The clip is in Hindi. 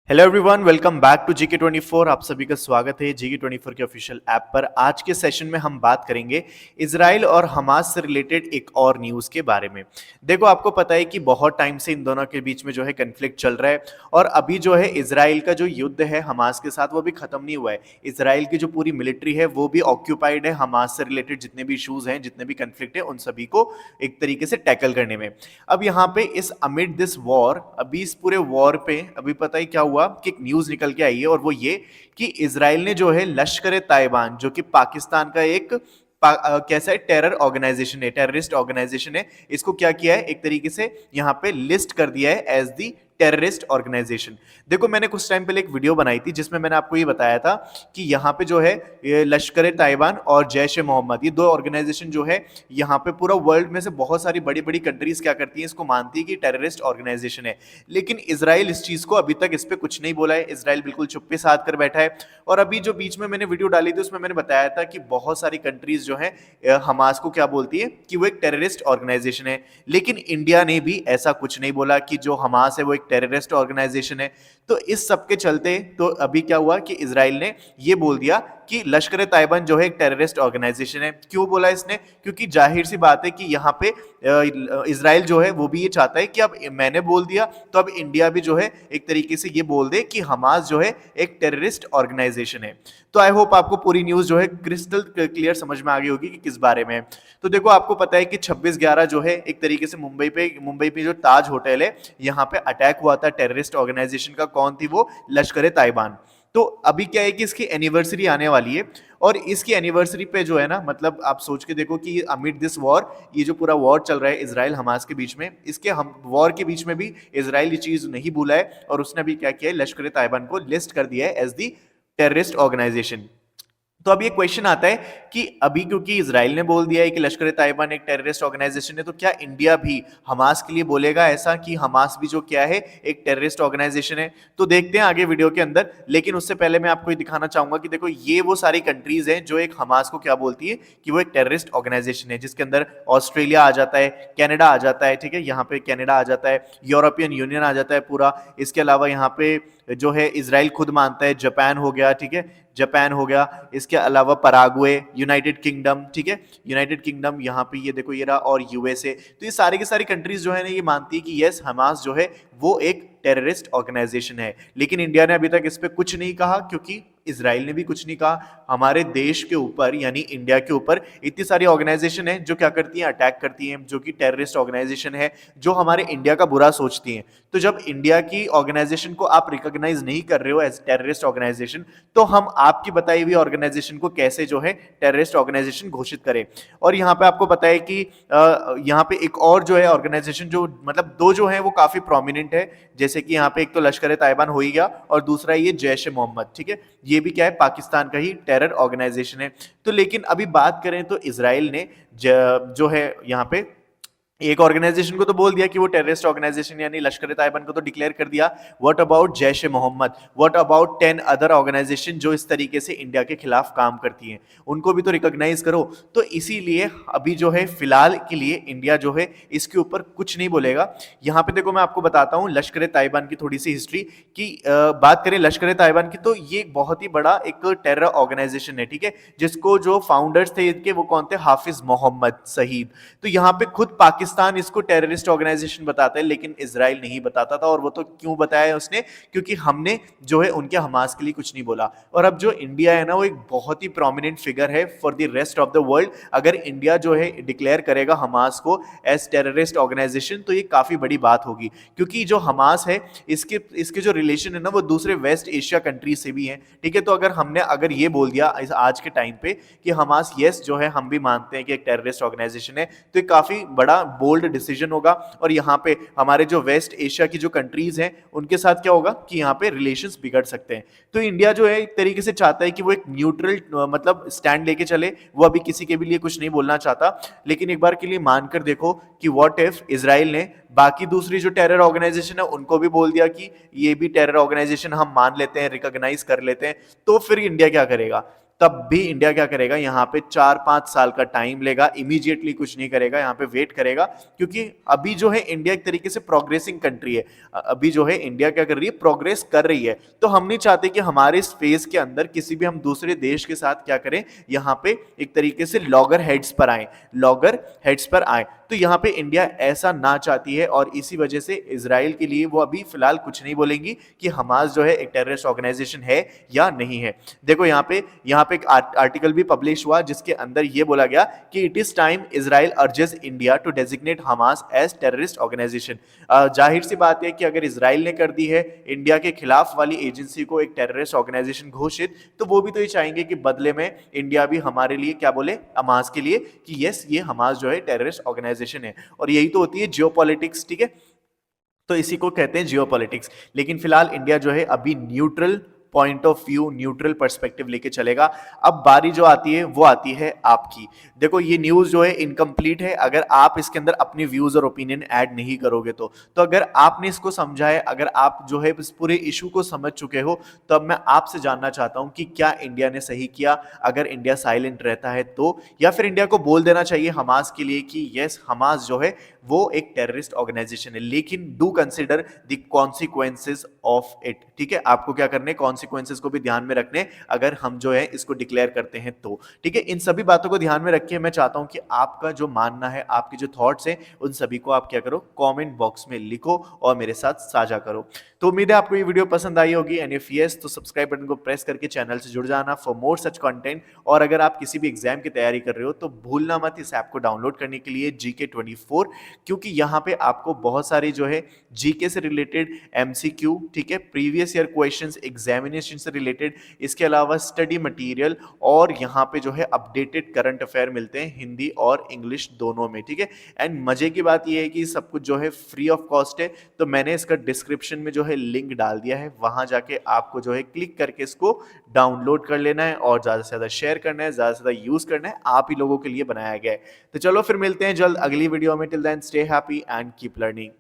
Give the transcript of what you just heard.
Hello everyone, welcome back to GK24। आप सभी का स्वागत है GK24 के ऑफिशियल ऐप पर। आज के सेशन में हम बात करेंगे इजराइल और हमास से रिलेटेड एक और न्यूज़ के बारे में। देखो, आपको पता है कि बहुत टाइम से इन दोनों के बीच में जो है कन्फ्लिक्ट चल रहा है और अभी जो है इजराइल का जो युद्ध है हमास के साथ वो भी खत्म नहीं हुआ है। इजराइल की जो पूरी मिलिट्री है वो भी ऑक्यूपाइड है हमास से रिलेटेड जितने भी इशूज हैं, जितने भी कन्फ्लिक्ट है, उन सभी को एक तरीके से टैकल करने में। अब यहाँ पे इस अमिड दिस वॉर, अभी इस पूरे वॉर पे अभी पता ही क्या हुआ कि एक न्यूज निकल के आई है और वो ये कि इजराइल ने जो है लश्कर ताइबान, जो कि पाकिस्तान का एक कैसा है, टेरर ऑर्गेनाइजेशन है, टेररिस्ट ऑर्गेनाइजेशन है, इसको क्या किया है, एक तरीके से यहाँ पे लिस्ट कर दिया है एज दी टेररिस्ट ऑर्गेनाइजेशन। देखो, मैंने कुछ टाइम पहले एक वीडियो बनाई थी जिसमें मैंने आपको ये बताया था कि यहाँ पे जो है ये लश्कर ताइबान और जैश ए मोहम्मद, ये दो ऑर्गेनाइजेशन जो है यहाँ पे पूरा वर्ल्ड में से बहुत सारी बड़ी बड़ी कंट्रीज क्या करती हैं, इसको मानती है कि टेररिस्ट ऑर्गेनाइजेशन है। लेकिन इसराइल इस चीज को अभी तक इस पे कुछ नहीं बोला है। इसराइल बिल्कुल चुप्पी साध कर बैठा है। और अभी जो बीच में मैंने वीडियो डाली थी उसमें मैंने बताया था कि बहुत सारी कंट्रीज जो है हमास को क्या बोलती है कि वो एक टेररिस्ट ऑर्गेनाइजेशन है। लेकिन इंडिया ने भी ऐसा कुछ नहीं बोला कि जो हमास है वो एक टेररिस्ट ऑर्गेनाइजेशन है। तो इस सब के चलते तो अभी क्या हुआ कि इजराइल ने ये बोल दिया कि लश्कर ताइबान जो है एक टेररिस्ट ऑर्गेनाइजेशन है। क्यों बोला इसने? क्योंकि जाहिर सी बात है कि यहाँ पे इजराइल जो है वो भी ये चाहता है कि अब मैंने बोल दिया तो अब इंडिया भी जो है एक तरीके से ये बोल दे कि हमास जो है एक टेररिस्ट ऑर्गेनाइजेशन है। तो आई होप आपको पूरी न्यूज जो है क्रिस्टल क्लियर समझ में आ गई होगी कि किस बारे में है। तो देखो, आपको पता है कि 26/11 जो है एक तरीके से मुंबई पे जो ताज होटल है यहाँ पे अटैक हुआ था टेररिस्ट ऑर्गेनाइजेशन का। कौन थी वो? लश्कर ताइबान। तो अभी क्या है कि इसकी एनिवर्सरी आने वाली है और इसकी एनिवर्सरी पे जो है ना, मतलब आप सोच के देखो कि अमिड दिस वॉर, ये जो पूरा वॉर चल रहा है इजराइल हमास के बीच में, इसके हम वॉर के बीच में भी इजराइल ये चीज नहीं भूला है और उसने भी क्या किया है, लश्कर ताइबान को लिस्ट कर दिया है एज दी टेररिस्ट ऑर्गेनाइजेशन। तो अब ये क्वेश्चन आता है कि अभी क्योंकि इजराइल ने बोल दिया है कि लश्कर ताइबान एक टेररिस्ट ऑर्गेनाइजेशन है, तो क्या इंडिया भी हमास के लिए बोलेगा ऐसा कि हमास भी जो क्या है एक टेररिस्ट ऑर्गेनाइजेशन है? तो देखते हैं आगे वीडियो के अंदर। लेकिन उससे पहले मैं आपको ये दिखाना चाहूंगा कि देखो, ये वो सारी कंट्रीज हैं जो एक हमास को क्या बोलती है कि वो एक टेररिस्ट ऑर्गेनाइजेशन है, जिसके अंदर ऑस्ट्रेलिया आ जाता है, कनाडा आ जाता है, ठीक है, यहाँ पे कनाडा आ जाता है, यूरोपियन यूनियन आ जाता है पूरा। इसके अलावा यहाँ पे जो है इजराइल खुद मानता है, जापान हो गया, ठीक है, जापान हो गया। इसके अलावा पराग्वे, यूनाइटेड किंगडम, ठीक है, यूनाइटेड किंगडम यहाँ पे ये देखो ये रहा, और यूएसए। तो ये सारी की सारी कंट्रीज जो है ना, ये मानती है कि यस, हमास जो है वो एक टेररिस्ट ऑर्गेनाइजेशन है। लेकिन इंडिया ने अभी तक इस पे कुछ नहीं कहा, क्योंकि इजराइल ने भी कुछ नहीं कहा। हमारे देश के ऊपर यानी इंडिया के ऊपर इतनी सारी ऑर्गेनाइजेशन है जो क्या करती हैं, अटैक करती हैं, जो कि टेररिस्ट ऑर्गेनाइजेशन है, जो हमारे इंडिया का बुरा सोचती हैं। तो जब इंडिया की ऑर्गेनाइजेशन को आप रिकॉग्नाइज नहीं कर रहे हो एज टेररिस्ट ऑर्गेनाइजेशन, तो हम आपकी बताई हुई ऑर्गेनाइजेशन को कैसे जो है टेररिस्ट ऑर्गेनाइजेशन घोषित करें? और यहाँ पे आपको पता है कि यहाँ पे एक और जो है ऑर्गेनाइजेशन, जो मतलब दो जो है वो काफी प्रोमिनेंट है, जैसे कि यहाँ पे एक तो लश्कर ताइबान हो ही गया और दूसरा ये जैश ए मोहम्मद, ठीक है, ये भी क्या है, पाकिस्तान का ही टेरर ऑर्गेनाइजेशन है। तो लेकिन अभी बात करें तो इजराइल ने जो है यहाँ पे एक ऑर्गेनाइजेशन को तो बोल दिया कि वो टेररिस्ट ऑर्गेनाइजेशन यानी लश्कर ताइबान को तो डिक्लेयर कर दिया। What about Jaish e Mohammed? What about 10 other organisation जो इस तरीके से इंडिया के खिलाफ काम करती हैं? उनको भी तो रिकॉग्नाइज करो। तो इसीलिए अभी जो है फिलहाल के लिए इंडिया जो है इसके ऊपर कुछ नहीं बोलेगा। यहाँ पे देखो, मैं आपको बताता हूँ लश्कर ताइबान की थोड़ी सी हिस्ट्री की। बात करें लश्कर ताइबान की, तो ये बहुत ही बड़ा एक टेरर ऑर्गेनाइजेशन है, ठीक है, जिसको जो फाउंडर्स थे इनके वो कौन थे? हाफिज मोहम्मद सईद। तो यहाँ पे खुद पाकिस्तान इसको टेररिस्ट ऑर्गेनाइजेशन बताता है, लेकिन इजराइल नहीं बताता था। और वो तो क्यों बताया उसने? क्योंकि हमने जो है उनके हमास के लिए कुछ नहीं बोला। और अब जो इंडिया है ना, वो एक बहुत ही प्रोमिनेंट फिगर है for the rest of the world. अगर इंडिया जो है डिक्लेयर करेगा हमास को एज टेररिस्ट ऑर्गेनाइजेशन, तो ये काफी बड़ी बात होगी, क्योंकि जो हमास है इसके इसके जो रिलेशन है ना, वो दूसरे वेस्ट एशिया कंट्रीज से भी हैं, ठीक है। तो अगर ये बोल दिया आज के टाइम पे कि हमास यस जो है हम भी मानते हैं कि एक टेररिस्ट ऑर्गेनाइजेशन है, तो ये काफी बड़ा बोल्ड डिसीजन होगा। और यहाँ पे हमारे जो वेस्ट एशिया की जो कंट्रीज हैं उनके साथ क्या होगा कि यहाँ पे रिलेशंस बिगड़ सकते हैं। तो इंडिया जो है एक तरीके से चाहता है कि वो एक न्यूट्रल मतलब स्टैंड लेके चले, वो अभी किसी के भी लिए कुछ नहीं बोलना चाहता। लेकिन एक बार के लिए मानकर देखो कि व्हाट इफ इजराइल ने बाकी दूसरी जो टेरर ऑर्गेनाइजेशन है उनको भी बोल दिया कि ये भी टेरर ऑर्गेनाइजेशन हम मान लेते हैं, रिकॉग्नाइज कर लेते हैं, तो फिर इंडिया क्या करेगा? तब भी इंडिया क्या करेगा, यहाँ पे 4-5 साल का टाइम लेगा, इमीडिएटली कुछ नहीं करेगा, यहाँ पे वेट करेगा, क्योंकि अभी जो है इंडिया एक तरीके से प्रोग्रेसिंग कंट्री है। अभी जो है इंडिया क्या कर रही है, प्रोग्रेस कर रही है। तो हम नहीं चाहते कि हमारे इस फेज के अंदर किसी भी हम दूसरे देश के साथ क्या करें, यहाँ पे एक तरीके से लॉगर हेड्स पर आए, लॉगर हेड्स पर आए। तो यहाँ पे इंडिया ऐसा ना चाहती है, और इसी वजह से इजराइल के लिए वो अभी फिलहाल कुछ नहीं बोलेंगी कि हमास जो है एक टेररिस्ट ऑर्गेनाइजेशन है या नहीं है। देखो यहाँ पे एक आर्टिकल भी पब्लिश हुआ जिसके अंदर ये बोला गया कि it is time Israel urges India to designate Hamas as terrorist organisation. जाहिर सी बात है कि अगर इजराइल ने कर दी है इंडिया के खिलाफ वाली एजेंसी को एक टेररिस्ट ऑर्गेनाइजेशन घोषित, तो वो भी तो ये चाहेंगे कि बदले में इंडिया भी हमारे लिए क्या बोले, हमास के लिए, कि यस ये हमास जो है टेररिस्ट ऑर्गेनाइजेशन है। और यही तो होती है जियोपॉलिटिक्स, ठीक है, तो इसी को कहते हैं जियोपॉलिटिक्स। लेकिन फिलहाल इंडिया जो है अभी neutral point of view, neutral perspective लेके चलेगा। अब बारी जो आती है वो आती है आपकी। देखो ये न्यूज जो है इनकम्प्लीट है अगर आप इसके अंदर अपने व्यूज और ओपिनियन ऐड नहीं करोगे तो अगर आपने इसको समझा है, अगर आप जो है इस पूरे इशू को समझ चुके हो, तो अब मैं आपसे जानना चाहता हूं कि क्या इंडिया ने सही किया, अगर इंडिया साइलेंट रहता है तो, या फिर इंडिया को बोल देना चाहिए हमास के लिए कि यस हमास जो है वो एक टेररिस्ट ऑर्गेनाइजेशन है, लेकिन do consider the consequences of it. ठीक है, आपको क्या करने, कॉन्सिक्वेंसेस को भी ध्यान में रखने, अगर हम जो है इसको डिक्लेयर करते हैं तो। ठीक है, इन सभी बातों को ध्यान में रखिए। मैं चाहता हूं कि आपका जो मानना है, आपके जो थॉट्स हैं, उन सभी को आप क्या करो, कमेंट बॉक्स में लिखो और मेरे साथ साझा करो। तो उम्मीद है आपको ये वीडियो पसंद आई होगी, एंड इफ यस तो सब्सक्राइब बटन को प्रेस करके चैनल से जुड़ जाना फॉर मोर सच कंटेंट। और अगर आप किसी भी एग्जाम की तैयारी कर रहे हो तो भूलना मत इस ऐप को डाउनलोड करने के लिए, GK24, क्योंकि यहाँ पे आपको बहुत सारी जो है जीके से रिलेटेड MCQ, ठीक है, प्रीवियस ईयर क्वेश्चंस, एग्जामिनेशन से रिलेटेड, इसके अलावा स्टडी मटेरियल, और यहाँ पे जो है अपडेटेड करंट अफेयर मिलते हैं हिंदी और इंग्लिश दोनों में। ठीक है, एंड मजे की बात यह है कि सब कुछ जो है फ्री ऑफ कॉस्ट है, तो मैंने इसका डिस्क्रिप्शन में जो है लिंक डाल दिया है, वहां जाके आपको जो है क्लिक करके इसको डाउनलोड कर लेना है और ज्यादा से ज्यादा शेयर करना है, ज्यादा से ज्यादा यूज करना है, आप ही लोगों के लिए बनाया गया है। तो चलो फिर मिलते हैं जल्द अगली वीडियो में। Till then stay happy and keep learning.